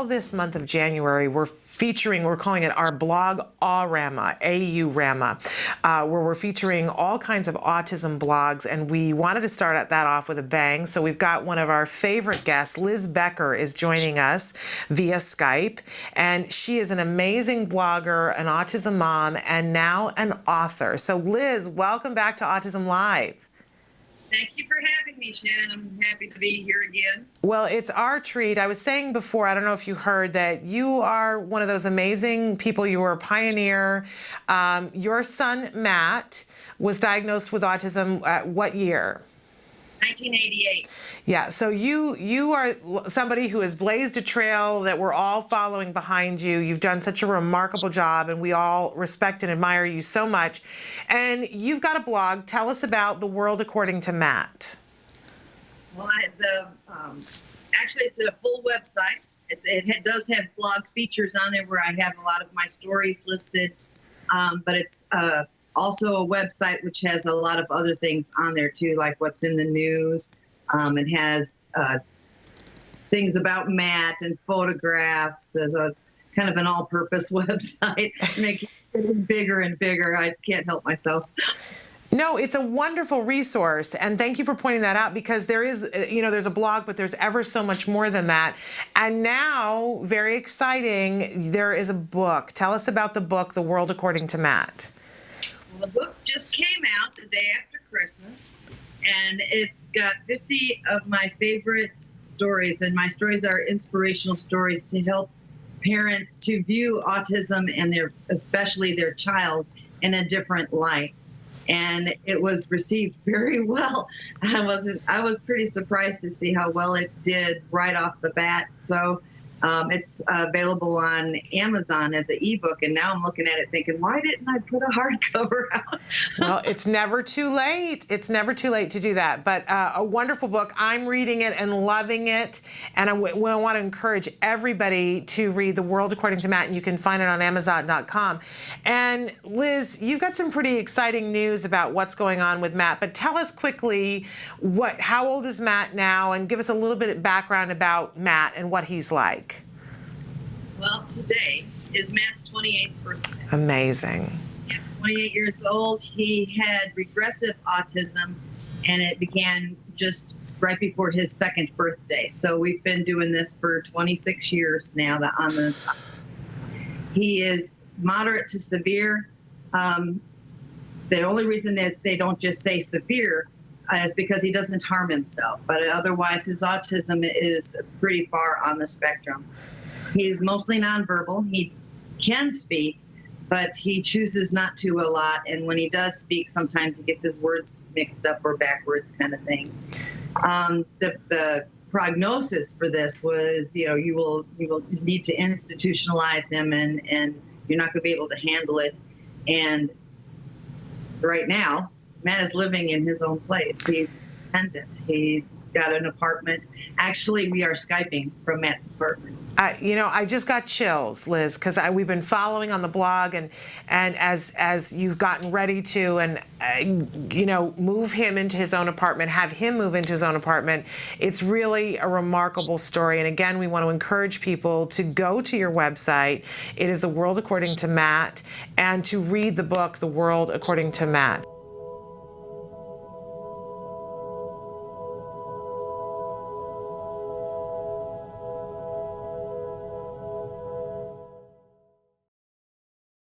all this month of January, we're calling it our Blog-AU-Rama, AU-Rama, where we're featuring all kinds of autism blogs, and we wanted to start that off with a bang. So we've got one of our favorite guests, Liz Becker, is joining us via Skype, and she is an amazing blogger, an autism mom, and now an author. So Liz, welcome back to Autism Live. Thank you for having me, Shannon. I'm happy to be here again. Well, it's our treat. I was saying before, I don't know if you heard, that you are one of those amazing people. You were a pioneer. Your son, Matt, was diagnosed with autism at what year? 1988. Yeah, so you are somebody who has blazed a trail that we're all following behind you. You've done such a remarkable job, and we all respect and admire you so much. And you've got a blog. Tell us about The World According to Matt. Well, actually, it's a full website. It does have blog features on there where I have a lot of my stories listed, but it's also a website which has a lot of other things on there too, like what's in the news. It has things about Matt and photographs. So it's kind of an all-purpose website. Making it bigger and bigger. I can't help myself. No, it's a wonderful resource, and thank you for pointing that out, because there is, there's a blog, but there's ever so much more than that. And now, very exciting, there is a book. Tell us about the book, The World According to Matt. Well, the book just came out the day after Christmas, and it's got 50 of my favorite stories, and my stories are inspirational stories to help parents to view autism and especially their child in a different light. And it was received very well. I was pretty surprised to see how well it did right off the bat. So it's available on Amazon as an ebook, and now I'm looking at it thinking, why didn't I put a hardcover out? Well, it's never too late. It's never too late to do that. But a wonderful book. I'm reading it and loving it, and I want to encourage everybody to read The World According to Matt, and you can find it on Amazon.com. And Liz, you've got some pretty exciting news about what's going on with Matt, but tell us quickly, how old is Matt now, and give us a little bit of background about Matt and what he's like. Well, today is Matt's 28th birthday. Amazing. He's 28 years old. He had regressive autism, and it began just right before his second birthday. So we've been doing this for 26 years now. He is moderate to severe. The only reason that they don't just say severe is because he doesn't harm himself. But otherwise, his autism is pretty far on the spectrum. He's mostly nonverbal. He can speak, but he chooses not to a lot. And when he does speak, sometimes he gets his words mixed up or backwards, kind of thing. The prognosis for this was, you will need to institutionalize him, and you're not going to be able to handle it. And right now, Matt is living in his own place. He's independent. He's got an apartment. Actually, we are Skyping from Matt's apartment. I just got chills, Liz, because we've been following on the blog, and as you've gotten ready to, move him into his own apartment, have him move into his own apartment. It's really a remarkable story. And again, we want to encourage people to go to your website. It is The World According to Matt, and to read the book, The World According to Matt.